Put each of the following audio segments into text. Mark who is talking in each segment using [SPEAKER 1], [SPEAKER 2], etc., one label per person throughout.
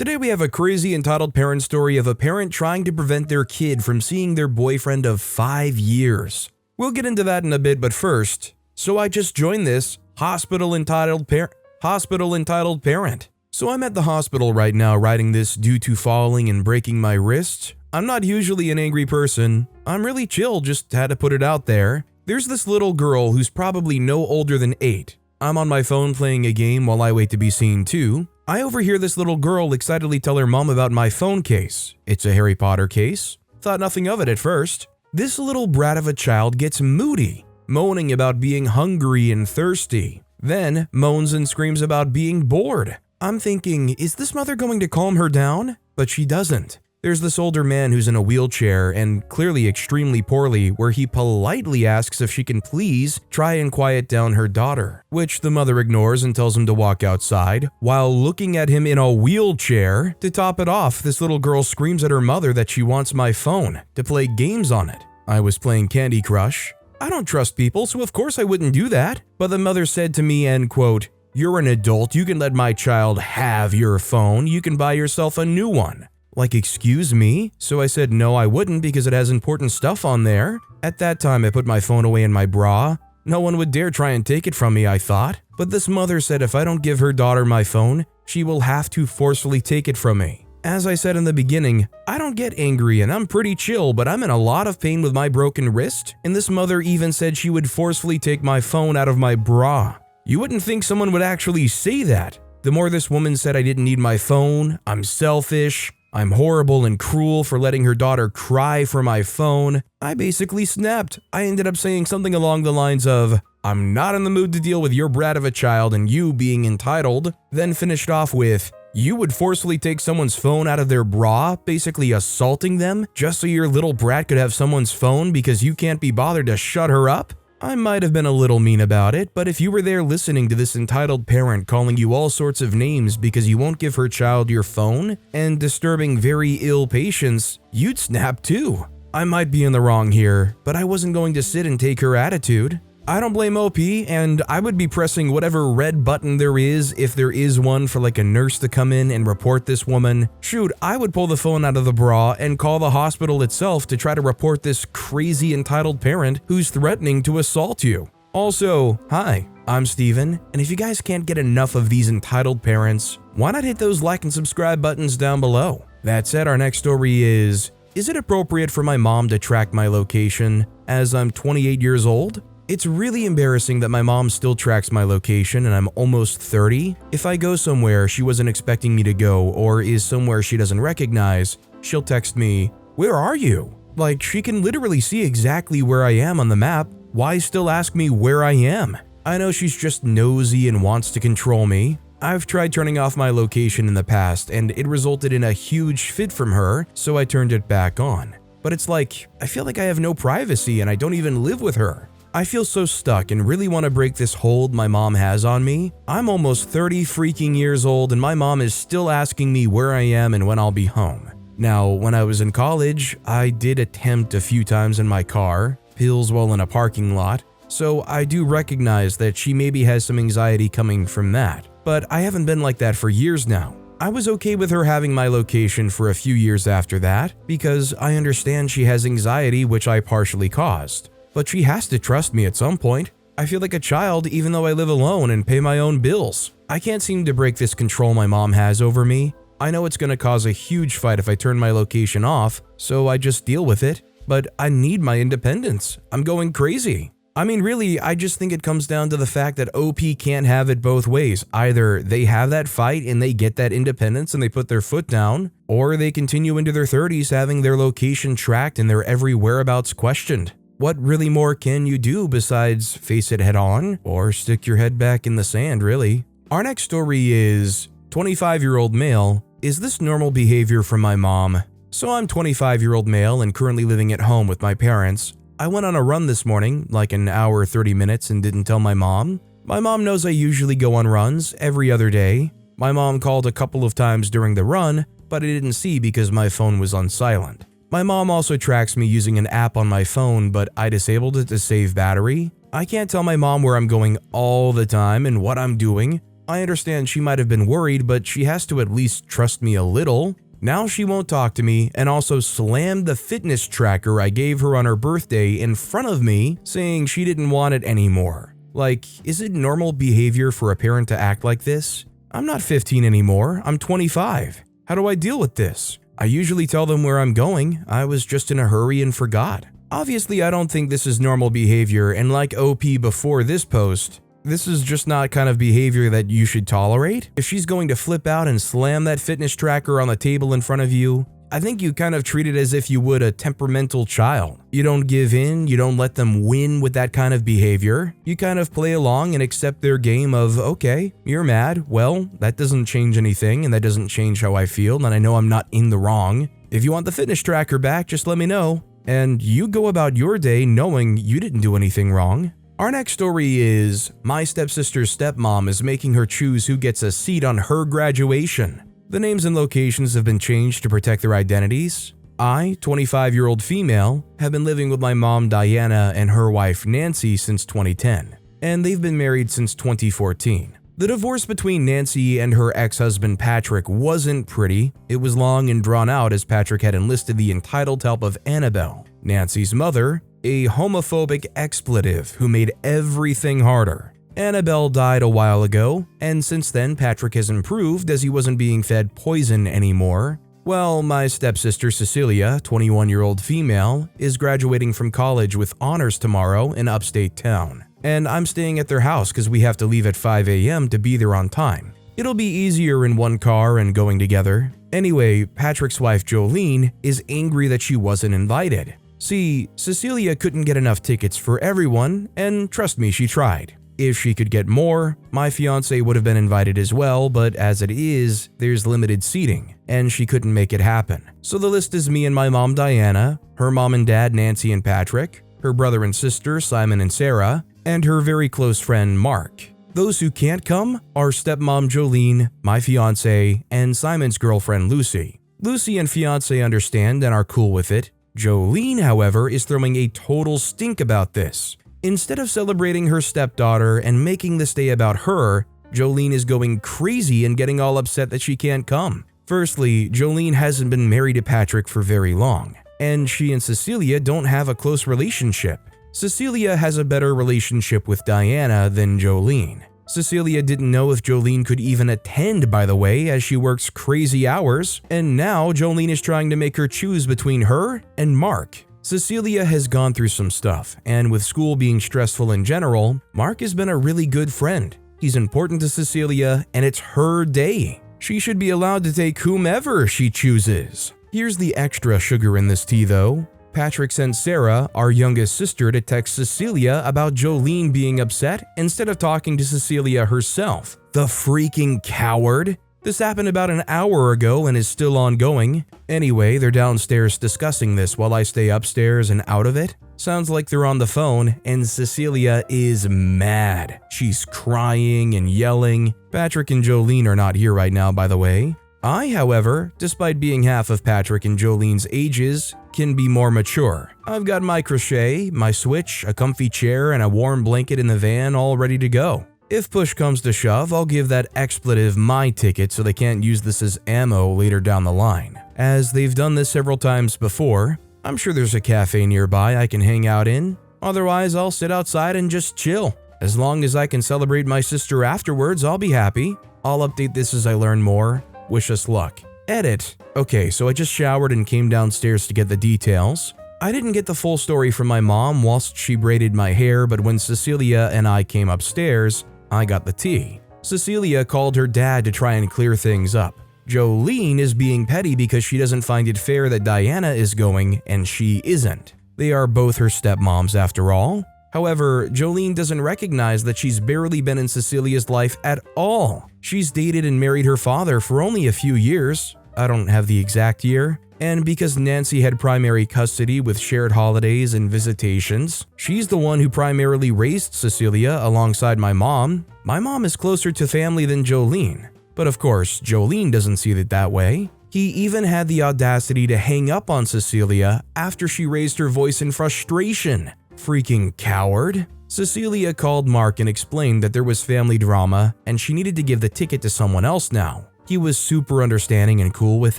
[SPEAKER 1] Today we have a crazy entitled parent story of a parent trying to prevent their kid from seeing their boyfriend of 5 years. We'll get into that in a bit, but first, so I just joined this hospital entitled parent. So I'm at the hospital right now writing this due to falling and breaking my wrist. I'm not usually an angry person. I'm really chill, just had to put it out there. There's this little girl who's probably no older than 8. I'm on my phone playing a game while I wait to be seen too. I overhear this little girl excitedly tell her mom about my phone case. It's a Harry Potter case. Thought nothing of it at first. This little brat of a child gets moody, moaning about being hungry and thirsty. Then moans and screams about being bored. I'm thinking, is this mother going to calm her down? But she doesn't. There's this older man who's in a wheelchair and clearly extremely poorly, where he politely asks if she can please try and quiet down her daughter, which the mother ignores and tells him to walk outside, while looking at him in a wheelchair. To top it off, this little girl screams at her mother that she wants my phone to play games on it. I was playing Candy Crush. I don't trust people, so of course I wouldn't do that. But the mother said to me, and quote, "You're an adult, you can let my child have your phone, you can buy yourself a new one." Like, excuse me? So I said no, I wouldn't because it has important stuff on there. At that time, I put my phone away in my bra. No one would dare try and take it from me, I thought. But this mother said if I don't give her daughter my phone, she will have to forcefully take it from me. As I said in the beginning, I don't get angry and I'm pretty chill, but I'm in a lot of pain with my broken wrist, and this mother even said she would forcefully take my phone out of my bra. You wouldn't think someone would actually say that. The more this woman said I didn't need my phone, I'm selfish, I'm horrible and cruel for letting her daughter cry for my phone, I basically snapped. I ended up saying something along the lines of, "I'm not in the mood to deal with your brat of a child and you being entitled," then finished off with, "You would forcefully take someone's phone out of their bra, basically assaulting them, just so your little brat could have someone's phone because you can't be bothered to shut her up?" I might have been a little mean about it, but if you were there listening to this entitled parent calling you all sorts of names because you won't give her child your phone and disturbing very ill patients, you'd snap too. I might be in the wrong here, but I wasn't going to sit and take her attitude. I don't blame OP, and I would be pressing whatever red button there is, if there is one, for like a nurse to come in and report this woman. Shoot, I would pull the phone out of the bra and call the hospital itself to try to report this crazy entitled parent who's threatening to assault you. Also, hi, I'm Steven, and if you guys can't get enough of these entitled parents, why not hit those like and subscribe buttons down below? That said, our next story is it appropriate for my mom to track my location as I'm 28 years old? It's really embarrassing that my mom still tracks my location and I'm almost 30. If I go somewhere she wasn't expecting me to go or is somewhere she doesn't recognize, she'll text me, "Where are you?" Like, she can literally see exactly where I am on the map. Why still ask me where I am? I know she's just nosy and wants to control me. I've tried turning off my location in the past and it resulted in a huge fit from her, so I turned it back on. But it's like, I feel like I have no privacy and I don't even live with her. I feel so stuck and really want to break this hold my mom has on me. I'm almost 30 freaking years old and my mom is still asking me where I am and when I'll be home. Now, when I was in college, I did attempt a few times in my car, pills while in a parking lot, so I do recognize that she maybe has some anxiety coming from that. But I haven't been like that for years now. I was okay with her having my location for a few years after that because I understand she has anxiety, which I partially caused. But she has to trust me at some point. I feel like a child even though I live alone and pay my own bills. I can't seem to break this control my mom has over me. I know it's going to cause a huge fight if I turn my location off, so I just deal with it. But I need my independence. I'm going crazy. I mean, really, I just think it comes down to the fact that OP can't have it both ways. Either they have that fight and they get that independence and they put their foot down, or they continue into their 30s having their location tracked and their every whereabouts questioned. What really more can you do besides face it head on or stick your head back in the sand, really? Our next story is 25-year-old male. Is this normal behavior from my mom? So I'm 25-year-old male and currently living at home with my parents. I went on a run this morning, like an hour 30 minutes, and didn't tell my mom. My mom knows I usually go on runs every other day. My mom called a couple of times during the run, but I didn't see because my phone was on silent. My mom also tracks me using an app on my phone, but I disabled it to save battery. I can't tell my mom where I'm going all the time and what I'm doing. I understand she might have been worried, but she has to at least trust me a little. Now she won't talk to me and also slammed the fitness tracker I gave her on her birthday in front of me, saying she didn't want it anymore. Like, is it normal behavior for a parent to act like this? I'm not 15 anymore, I'm 25. How do I deal with this? I usually tell them where I'm going, I was just in a hurry and forgot. Obviously, I don't think this is normal behavior, and like OP before this post, this is just not kind of behavior that you should tolerate. If she's going to flip out and slam that fitness tracker on the table in front of you, I think you kind of treat it as if you would a temperamental child. You don't give in, you don't let them win with that kind of behavior. You kind of play along and accept their game of, okay, you're mad, well, that doesn't change anything and that doesn't change how I feel, and I know I'm not in the wrong. If you want the fitness tracker back, just let me know. And you go about your day knowing you didn't do anything wrong. Our next story is, my stepsister's stepmom is making her choose who gets a seat on her graduation. The names and locations have been changed to protect their identities. I, 25-year-old female, have been living with my mom Diana and her wife Nancy since 2010, and they've been married since 2014. The divorce between Nancy and her ex-husband Patrick wasn't pretty. It was long and drawn out as Patrick had enlisted the entitled help of Annabelle, Nancy's mother, a homophobic expletive who made everything harder. Annabelle died a while ago, and since then Patrick has improved as he wasn't being fed poison anymore. Well, my stepsister Cecilia, 21-year-old female, is graduating from college with honors tomorrow in upstate town. And I'm staying at their house because we have to leave at 5 a.m. to be there on time. It'll be easier in one car and going together. Anyway, Patrick's wife Jolene is angry that she wasn't invited. See, Cecilia couldn't get enough tickets for everyone, and trust me, she tried. If she could get more, my fiance would have been invited as well, but as it is, there's limited seating, and she couldn't make it happen. So the list is me and my mom Diana, her mom and dad Nancy and Patrick, her brother and sister Simon and Sarah, and her very close friend Mark. Those who can't come are stepmom Jolene, my fiance, and Simon's girlfriend Lucy. Lucy and fiance understand and are cool with it. Jolene, however, is throwing a total stink about this. Instead of celebrating her stepdaughter and making this day about her, Jolene is going crazy and getting all upset that she can't come. Firstly, Jolene hasn't been married to Patrick for very long, and she and Cecilia don't have a close relationship. Cecilia has a better relationship with Diana than Jolene. Cecilia didn't know if Jolene could even attend, by the way, as she works crazy hours, and now Jolene is trying to make her choose between her and Mark. Cecilia has gone through some stuff, and with school being stressful in general, Mark has been a really good friend. He's important to Cecilia, and it's her day. She should be allowed to take whomever she chooses. Here's the extra sugar in this tea though. Patrick sent Sarah, our youngest sister, to text Cecilia about Jolene being upset instead of talking to Cecilia herself. The freaking coward! This happened about an hour ago and is still ongoing. Anyway, they're downstairs discussing this while I stay upstairs and out of it. Sounds like they're on the phone, and Cecilia is mad. She's crying and yelling. Patrick and Jolene are not here right now, by the way. I, however, despite being half of Patrick and Jolene's ages, can be more mature. I've got my crochet, my switch, a comfy chair, and a warm blanket in the van all ready to go. If push comes to shove, I'll give that expletive my ticket so they can't use this as ammo later down the line. As they've done this several times before, I'm sure there's a cafe nearby I can hang out in. Otherwise, I'll sit outside and just chill. As long as I can celebrate my sister afterwards, I'll be happy. I'll update this as I learn more. Wish us luck. Edit. Okay, so I just showered and came downstairs to get the details. I didn't get the full story from my mom whilst she braided my hair, but when Cecilia and I came upstairs, I got the tea. Cecilia called her dad to try and clear things up. Jolene is being petty because she doesn't find it fair that Diana is going and she isn't. They are both her stepmoms after all. However, Jolene doesn't recognize that she's barely been in Cecilia's life at all. She's dated and married her father for only a few years. I don't have the exact year. And because Nancy had primary custody with shared holidays and visitations, she's the one who primarily raised Cecilia alongside my mom. My mom is closer to family than Jolene. But of course, Jolene doesn't see it that way. He even had the audacity to hang up on Cecilia after she raised her voice in frustration. Freaking coward. Cecilia called Mark and explained that there was family drama and she needed to give the ticket to someone else now. He was super understanding and cool with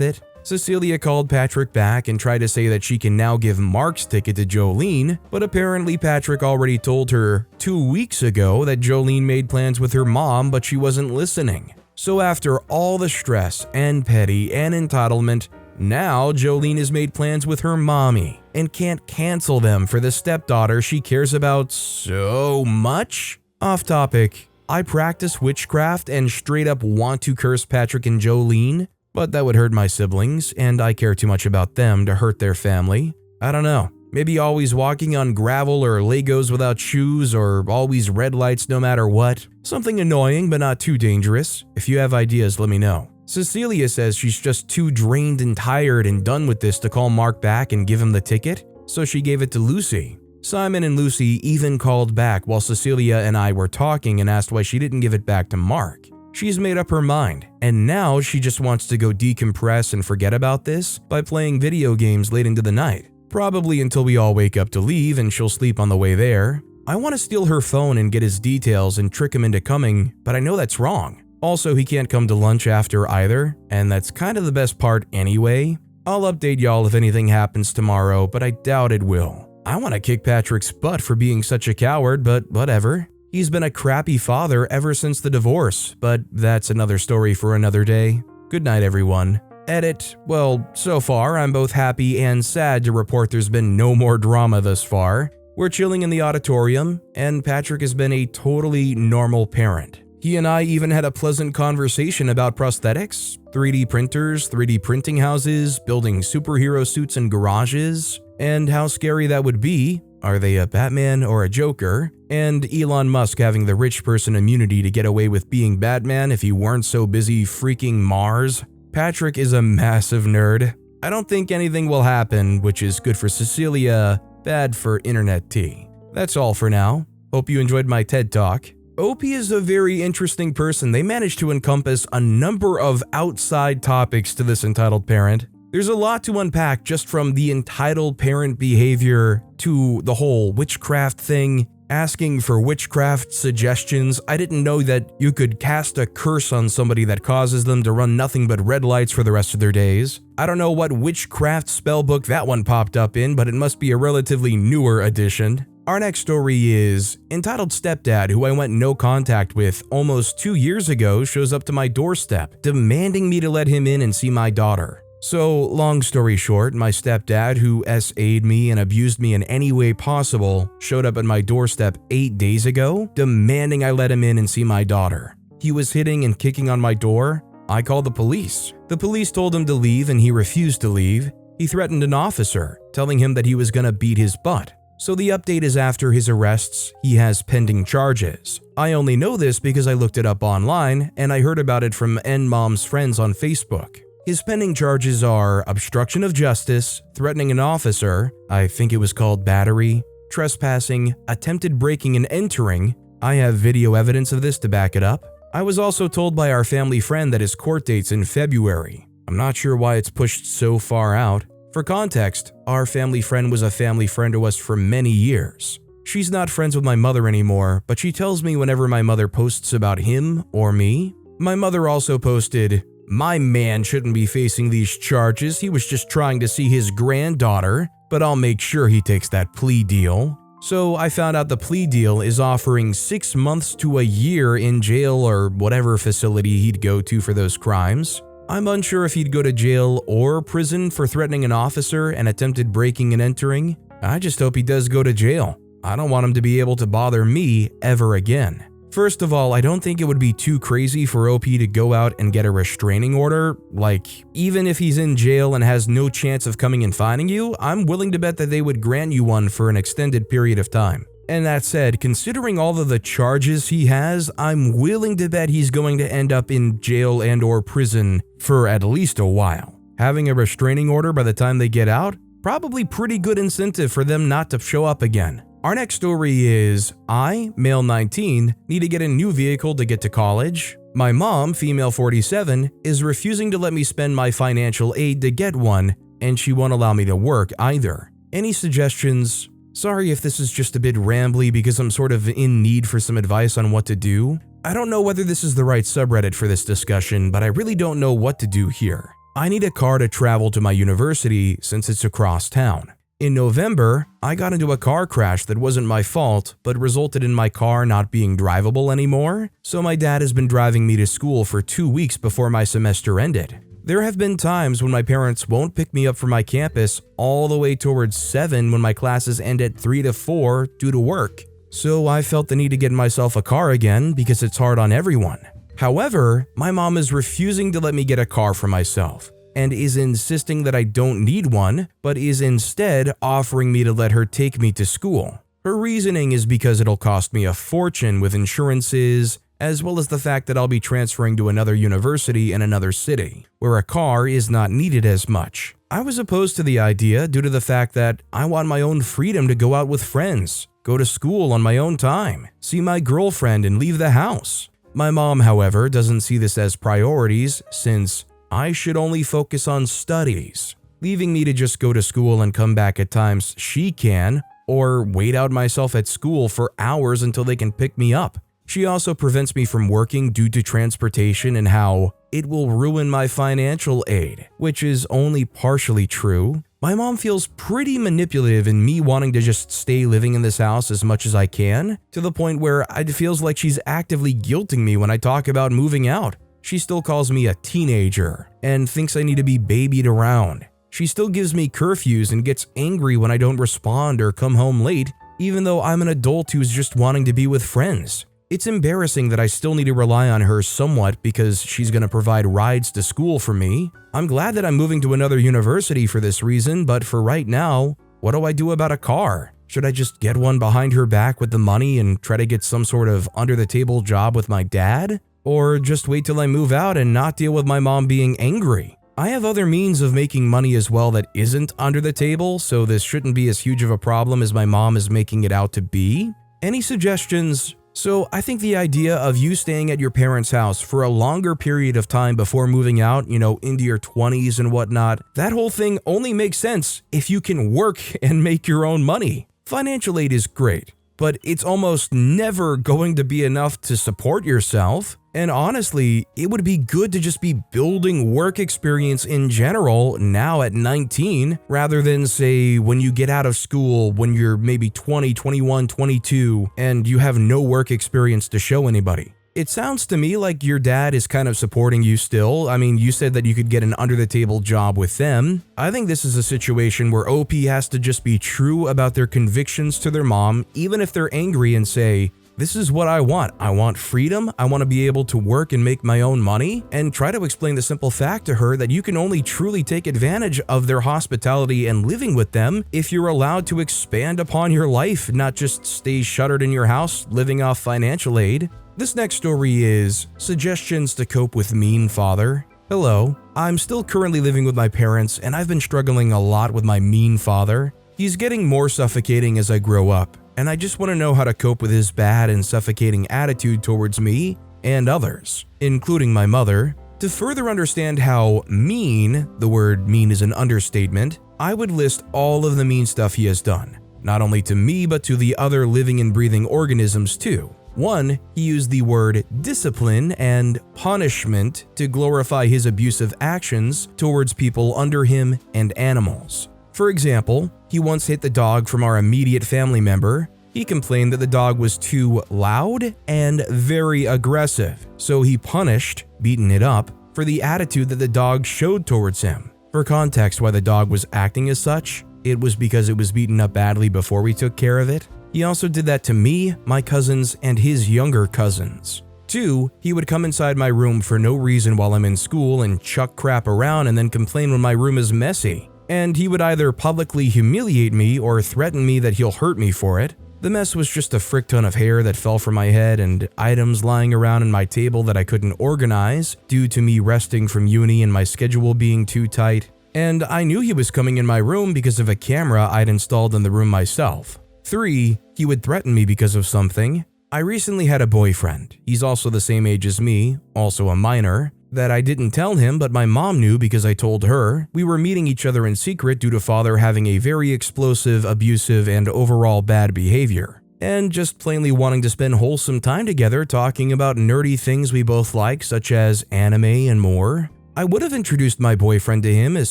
[SPEAKER 1] it. Cecilia called Patrick back and tried to say that she can now give Mark's ticket to Jolene, but apparently Patrick already told her 2 weeks ago that Jolene made plans with her mom, but she wasn't listening. So after all the stress and petty and entitlement, now Jolene has made plans with her mommy and can't cancel them for the stepdaughter she cares about so much? Off topic, I practice witchcraft and straight up want to curse Patrick and Jolene, but that would hurt my siblings and I care too much about them to hurt their family. I don't know, maybe always walking on gravel or Legos without shoes or always red lights no matter what. Something annoying but not too dangerous. If you have ideas, let me know. Cecilia says she's just too drained and tired and done with this to call Mark back and give him the ticket, so she gave it to Lucy. Simon and Lucy even called back while Cecilia and I were talking and asked why she didn't give it back to Mark. She's made up her mind, and now she just wants to go decompress and forget about this by playing video games late into the night. Probably until we all wake up to leave and she'll sleep on the way there. I want to steal her phone and get his details and trick him into coming, but I know that's wrong. Also, he can't come to lunch after either, and that's kind of the best part anyway. I'll update y'all if anything happens tomorrow, but I doubt it will. I want to kick Patrick's butt for being such a coward, but whatever. He's been a crappy father ever since the divorce, but that's another story for another day. Good night, everyone. Edit. Well, so far, I'm both happy and sad to report there's been no more drama thus far. We're chilling in the auditorium, and Patrick has been a totally normal parent. He and I even had a pleasant conversation about prosthetics, 3D printers, 3D printing houses, building superhero suits in garages, and how scary that would be. Are they a Batman or a Joker? And Elon Musk having the rich person immunity to get away with being Batman if he weren't so busy freaking Mars. Patrick is a massive nerd. I don't think anything will happen, which is good for Cecilia, bad for internet tea. That's all for now. Hope you enjoyed my TED Talk. Opie is a very interesting person. They managed to encompass a number of outside topics to this entitled parent. There's a lot to unpack just from the entitled parent behavior to the whole witchcraft thing, asking for witchcraft suggestions. I didn't know that you could cast a curse on somebody that causes them to run nothing but red lights for the rest of their days. I don't know what witchcraft spellbook that one popped up in, but it must be a relatively newer edition. Our next story is entitled Stepdad, who I went no contact with almost 2 years ago, shows up to my doorstep, demanding me to let him in and see my daughter. So, long story short, my stepdad, who SA'd me and abused me in any way possible, showed up at my doorstep 8 days ago, demanding I let him in and see my daughter. He was hitting and kicking on my door. I called the police. The police told him to leave and he refused to leave. He threatened an officer, telling him that he was gonna beat his butt. So the update is after his arrests, he has pending charges. I only know this because I looked it up online and I heard about it from Mom's friends on Facebook. His pending charges are obstruction of justice, threatening an officer, I think it was called battery, trespassing, attempted breaking and entering. I have video evidence of this to back it up. I was also told by our family friend that his court date's in February. I'm not sure why it's pushed so far out. For context, our family friend was a family friend to us for many years. She's not friends with my mother anymore, but she tells me whenever my mother posts about him or me. My mother also posted, "My man shouldn't be facing these charges, he was just trying to see his granddaughter, but I'll make sure he takes that plea deal." So I found out the plea deal is offering 6 months to a year in jail or whatever facility he'd go to for those crimes. I'm unsure if he'd go to jail or prison for threatening an officer and attempted breaking and entering. I just hope he does go to jail. I don't want him to be able to bother me ever again. First of all, I don't think it would be too crazy for OP to go out and get a restraining order. Like, even if he's in jail and has no chance of coming and finding you, I'm willing to bet that they would grant you one for an extended period of time. And that said, considering all of the charges he has, I'm willing to bet he's going to end up in jail and or prison for at least a while. Having a restraining order by the time they get out, probably pretty good incentive for them not to show up again. Our next story is, I, male 19, need to get a new vehicle to get to college. My mom, female 47, is refusing to let me spend my financial aid to get one, and she won't allow me to work either. Any suggestions? Sorry if this is just a bit rambly because I'm sort of in need for some advice on what to do. I don't know whether this is the right subreddit for this discussion, but I really don't know what to do here. I need a car to travel to my university since it's across town. In November, I got into a car crash that wasn't my fault, but resulted in my car not being drivable anymore, so my dad has been driving me to school for 2 weeks before my semester ended. There have been times when my parents won't pick me up from my campus all the way towards 7 when my classes end at 3 to 4 due to work. So I felt the need to get myself a car again because it's hard on everyone. However, my mom is refusing to let me get a car for myself and is insisting that I don't need one, but is instead offering me to let her take me to school. Her reasoning is because it'll cost me a fortune with insurances, as well as the fact that I'll be transferring to another university in another city, where a car is not needed as much. I was opposed to the idea due to the fact that I want my own freedom to go out with friends, go to school on my own time, see my girlfriend and leave the house. My mom, however, doesn't see this as priorities since I should only focus on studies, leaving me to just go to school and come back at times she can, or wait out myself at school for hours until they can pick me up. She also prevents me from working due to transportation and how it will ruin my financial aid, which is only partially true. My mom feels pretty manipulative in me wanting to just stay living in this house as much as I can, to the point where it feels like she's actively guilting me when I talk about moving out. She still calls me a teenager and thinks I need to be babied around. She still gives me curfews and gets angry when I don't respond or come home late, even though I'm an adult who's just wanting to be with friends. It's embarrassing that I still need to rely on her somewhat because she's going to provide rides to school for me. I'm glad that I'm moving to another university for this reason, but for right now, what do I do about a car? Should I just get one behind her back with the money and try to get some sort of under-the-table job with my dad? Or just wait till I move out and not deal with my mom being angry? I have other means of making money as well that isn't under the table, so this shouldn't be as huge of a problem as my mom is making it out to be. Any suggestions? So I think the idea of you staying at your parents' house for a longer period of time before moving out, into your 20s and whatnot, that whole thing only makes sense if you can work and make your own money. Financial aid is great, but it's almost never going to be enough to support yourself. And honestly, it would be good to just be building work experience in general now at 19, rather than say when you get out of school when you're maybe 20, 21, 22, and you have no work experience to show anybody. It sounds to me like your dad is kind of supporting you still. I mean, you said that you could get an under-the-table job with them. I think this is a situation where OP has to just be true about their convictions to their mom, even if they're angry, and say, this is what I want. I want freedom. I want to be able to work and make my own money, and try to explain the simple fact to her that you can only truly take advantage of their hospitality and living with them if you're allowed to expand upon your life, not just stay shuttered in your house living off financial aid. This next story is suggestions to cope with mean father. Hello, I'm still currently living with my parents and I've been struggling a lot with my mean father. He's getting more suffocating as I grow up, and I just want to know how to cope with his bad and suffocating attitude towards me and others, including my mother. To further understand how mean, the word mean is an understatement, I would list all of the mean stuff he has done, not only to me but to the other living and breathing organisms too. 1. He used the word discipline and punishment to glorify his abusive actions towards people under him and animals. For example, he once hit the dog from our immediate family member. He complained that the dog was too loud and very aggressive, so he punished, beaten it up, for the attitude that the dog showed towards him. For context why the dog was acting as such, it was because it was beaten up badly before we took care of it. He also did that to me, my cousins, and his younger cousins. 2. He would come inside my room for no reason while I'm in school and chuck crap around and then complain when my room is messy. And he would either publicly humiliate me or threaten me that he'll hurt me for it. The mess was just a frick ton of hair that fell from my head and items lying around on my table that I couldn't organize due to me resting from uni and my schedule being too tight. And I knew he was coming in my room because of a camera I'd installed in the room myself. 3. He would threaten me because of something. I recently had a boyfriend. He's also the same age as me, also a minor, that I didn't tell him, but my mom knew because I told her. We were meeting each other in secret due to father having a very explosive, abusive, and overall bad behavior. And just plainly wanting to spend wholesome time together talking about nerdy things we both like, such as anime and more. I would have introduced my boyfriend to him as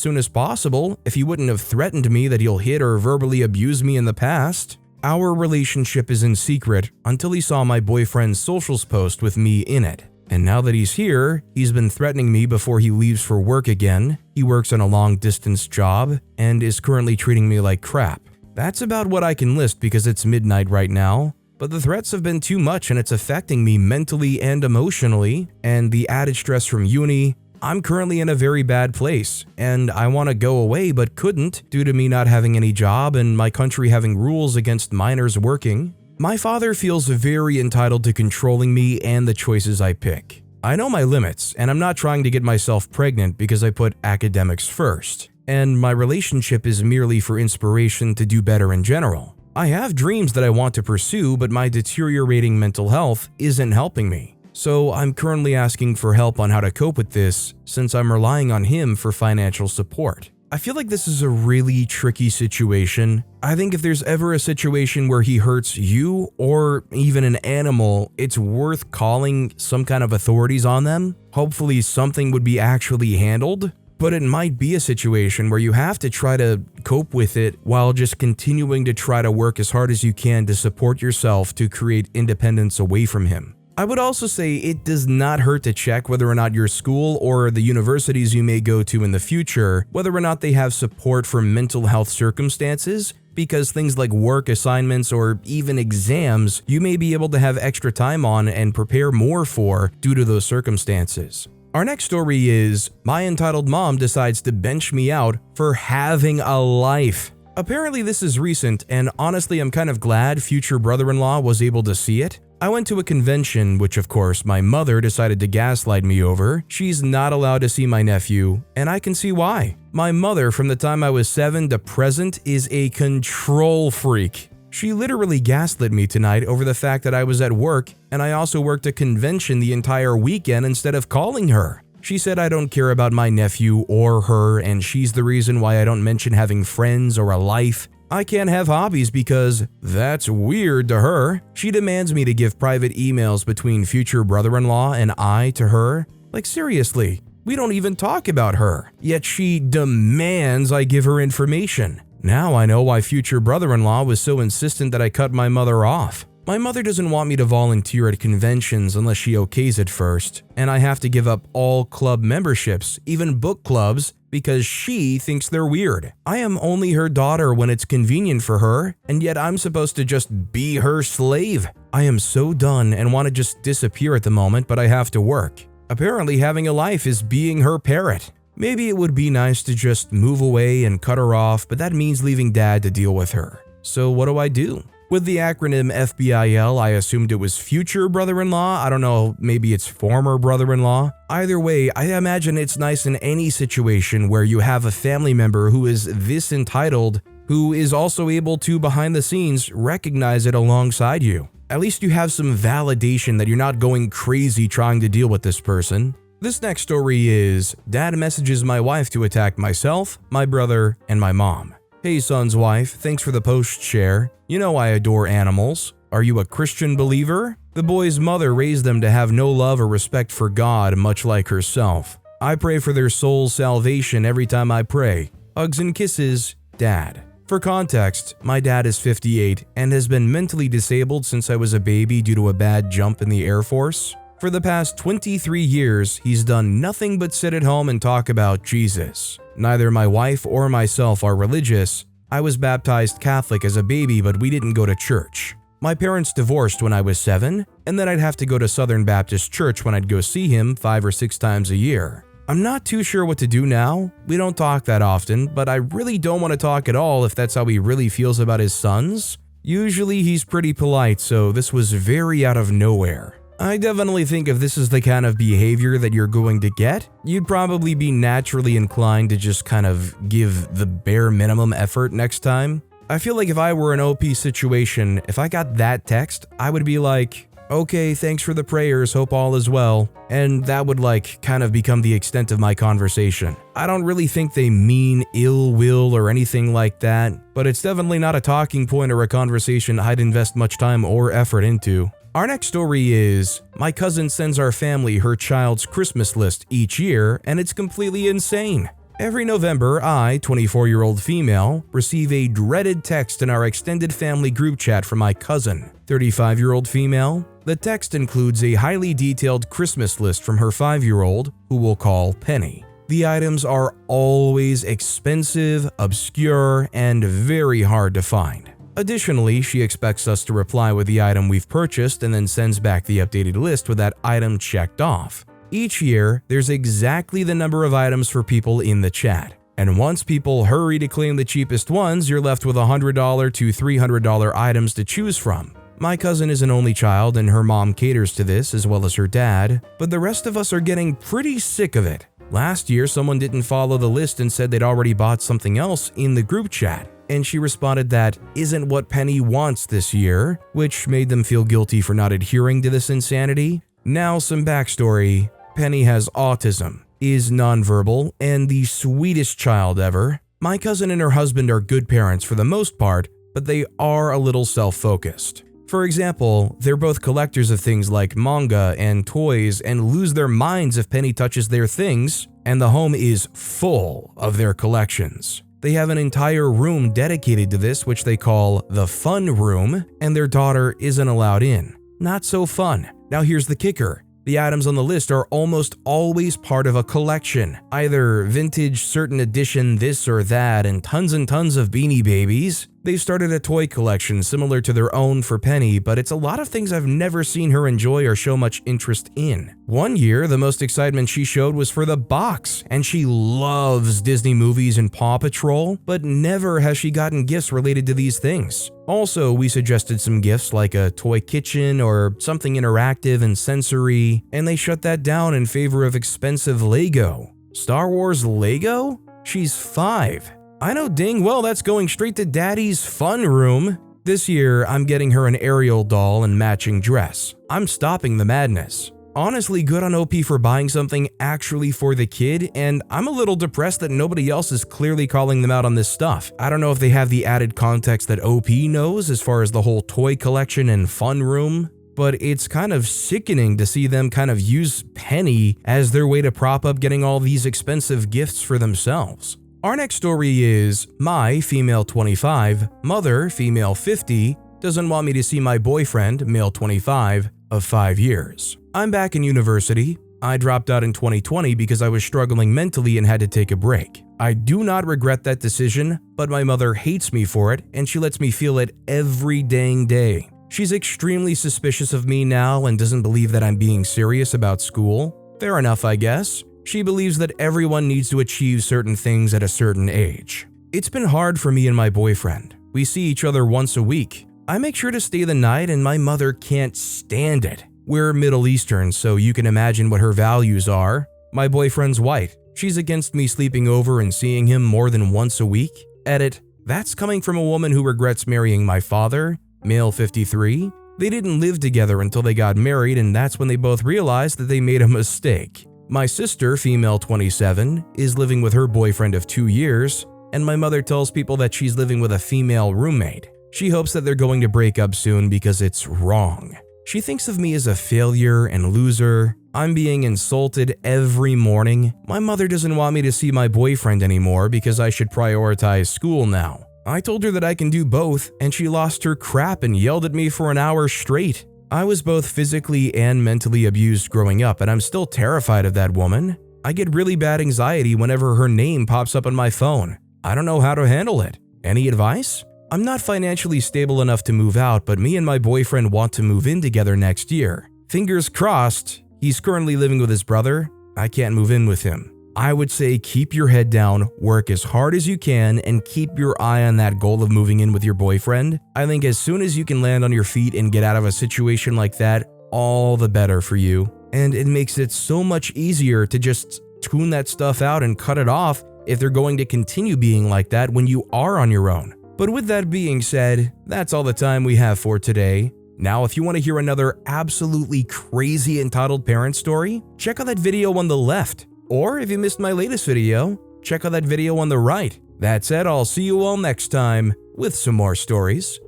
[SPEAKER 1] soon as possible if he wouldn't have threatened me that he'll hit or verbally abuse me in the past. Our relationship is in secret until he saw my boyfriend's socials post with me in it. And now that he's here, he's been threatening me before he leaves for work again. He works on a long-distance job and is currently treating me like crap. That's about what I can list because it's midnight right now. But the threats have been too much and it's affecting me mentally and emotionally. And the added stress from uni. I'm currently in a very bad place, and I want to go away but couldn't due to me not having any job and my country having rules against minors working. My father feels very entitled to controlling me and the choices I pick. I know my limits, and I'm not trying to get myself pregnant because I put academics first, and my relationship is merely for inspiration to do better in general. I have dreams that I want to pursue, but my deteriorating mental health isn't helping me. So I'm currently asking for help on how to cope with this since I'm relying on him for financial support. I feel like this is a really tricky situation. I think if there's ever a situation where he hurts you or even an animal, it's worth calling some kind of authorities on them. Hopefully something would be actually handled. But it might be a situation where you have to try to cope with it while just continuing to try to work as hard as you can to support yourself to create independence away from him. I would also say it does not hurt to check whether or not your school or the universities you may go to in the future, whether or not they have support for mental health circumstances, because things like work assignments or even exams you may be able to have extra time on and prepare more for due to those circumstances. Our next story is, my entitled mom decides to bench me out for having a life. Apparently this is recent, and honestly I'm kind of glad future brother-in-law was able to see it. I went to a convention, which of course my mother decided to gaslight me over. She's not allowed to see my nephew, and I can see why. My mother, from the time I was 7 to present, is a control freak. She literally gaslit me tonight over the fact that I was at work, and I also worked a convention the entire weekend instead of calling her. She said I don't care about my nephew or her, and she's the reason why I don't mention having friends or a life. I can't have hobbies because that's weird to her. She demands me to give private emails between future brother-in-law and I to her. Like seriously, we don't even talk about her. Yet she demands I give her information. Now I know why future brother-in-law was so insistent that I cut my mother off. My mother doesn't want me to volunteer at conventions unless she okays it first, and I have to give up all club memberships, even book clubs, because she thinks they're weird. I am only her daughter when it's convenient for her, and yet I'm supposed to just be her slave. I am so done and want to just disappear at the moment, but I have to work. Apparently having a life is being her parrot. Maybe it would be nice to just move away and cut her off, but that means leaving dad to deal with her. So what do I do? With the acronym FBIL, I assumed it was future brother-in-law. I don't know, maybe it's former brother-in-law. Either way, I imagine it's nice in any situation where you have a family member who is this entitled, who is also able to, behind the scenes, recognize it alongside you. At least you have some validation that you're not going crazy trying to deal with this person. This next story is, Dad messages my wife to attack myself, my brother, and my mom. Hey son's wife, thanks for the post share. You know I adore animals. Are you a Christian believer? The boy's mother raised them to have no love or respect for God, much like herself. I pray for their soul's salvation every time I pray. Hugs and kisses, Dad. For context, my dad is 58 and has been mentally disabled since I was a baby due to a bad jump in the Air Force. For the past 23 years, he's done nothing but sit at home and talk about Jesus. Neither my wife or myself are religious. I was baptized Catholic as a baby, but we didn't go to church. My parents divorced when I was 7, and then I'd have to go to Southern Baptist Church when I'd go see him 5 or 6 times a year. I'm not too sure what to do now. We don't talk that often, but I really don't want to talk at all if that's how he really feels about his sons. Usually he's pretty polite, so this was very out of nowhere. I definitely think if this is the kind of behavior that you're going to get, you'd probably be naturally inclined to just kind of give the bare minimum effort next time. I feel like if I were in an OP situation, if I got that text, I would be like, Okay, thanks for the prayers, hope all is well. And that would kind of become the extent of my conversation. I don't really think they mean ill will or anything like that, but it's definitely not a talking point or a conversation I'd invest much time or effort into. Our next story is, my cousin sends our family her child's Christmas list each year, and it's completely insane. Every November, I, 24-year-old female, receive a dreaded text in our extended family group chat from my cousin, 35-year-old female. The text includes a highly detailed Christmas list from her 5-year-old, who we'll call Penny. The items are always expensive, obscure, and very hard to find. Additionally, she expects us to reply with the item we've purchased and then sends back the updated list with that item checked off. Each year, there's exactly the number of items for people in the chat. And once people hurry to claim the cheapest ones, you're left with $100 to $300 items to choose from. My cousin is an only child and her mom caters to this as well as her dad, but the rest of us are getting pretty sick of it. Last year, someone didn't follow the list and said they'd already bought something else in the group chat. And she responded that isn't what Penny wants this year, which made them feel guilty for not adhering to this insanity. Now some backstory. Penny has autism, is nonverbal, and the sweetest child ever. My cousin and her husband are good parents for the most part, but they are a little self-focused. For example, they're both collectors of things like manga and toys and lose their minds if Penny touches their things, and the home is full of their collections. They have an entire room dedicated to this, which they call the fun room, and their daughter isn't allowed in. Not so fun. Now here's the kicker. The items on the list are almost always part of a collection, either vintage certain edition this or that and tons of Beanie Babies. They've started a toy collection similar to their own for Penny, but it's a lot of things I've never seen her enjoy or show much interest in. One year, the most excitement she showed was for the box, and she loves Disney movies and Paw Patrol, but never has she gotten gifts related to these things. Also, we suggested some gifts like a toy kitchen or something interactive and sensory, and they shut that down in favor of expensive Lego. Star Wars Lego? She's 5. I know dang well that's going straight to Daddy's fun room. This year, I'm getting her an Ariel doll and matching dress. I'm stopping the madness. Honestly, good on OP for buying something actually for the kid, and I'm a little depressed that nobody else is clearly calling them out on this stuff. I don't know if they have the added context that OP knows as far as the whole toy collection and fun room, but it's kind of sickening to see them kind of use Penny as their way to prop up getting all these expensive gifts for themselves. Our next story is, my, female 25, mother, female 50, doesn't want me to see my boyfriend, male 25, of 5 years. I'm back in university. I dropped out in 2020 because I was struggling mentally and had to take a break. I do not regret that decision, but my mother hates me for it and she lets me feel it every dang day. She's extremely suspicious of me now and doesn't believe that I'm being serious about school. Fair enough, I guess. She believes that everyone needs to achieve certain things at a certain age. It's been hard for me and my boyfriend. We see each other once a week. I make sure to stay the night and my mother can't stand it. We're Middle Eastern, so you can imagine what her values are. My boyfriend's white. She's against me sleeping over and seeing him more than once a week. Edit, that's coming from a woman who regrets marrying my father, male 53. They didn't live together until they got married, and that's when they both realized that they made a mistake. My sister, female 27, is living with her boyfriend of 2 years, and my mother tells people that she's living with a female roommate. She hopes that they're going to break up soon because it's wrong. She thinks of me as a failure and loser. I'm being insulted every morning. My mother doesn't want me to see my boyfriend anymore because I should prioritize school now. I told her that I can do both, and she lost her crap and yelled at me for an hour straight. I was both physically and mentally abused growing up, and I'm still terrified of that woman. I get really bad anxiety whenever her name pops up on my phone. I don't know how to handle it. Any advice? I'm not financially stable enough to move out, but me and my boyfriend want to move in together next year. Fingers crossed. He's currently living with his brother. I can't move in with him. I would say keep your head down, work as hard as you can, and keep your eye on that goal of moving in with your boyfriend. I think as soon as you can land on your feet and get out of a situation like that, all the better for you. And it makes it so much easier to just tune that stuff out and cut it off if they're going to continue being like that when you are on your own. But with that being said, that's all the time we have for today. Now, if you want to hear another absolutely crazy entitled parent story, check out that video on the left. Or if you missed my latest video, check out that video on the right. That said, I'll see you all next time with some more stories.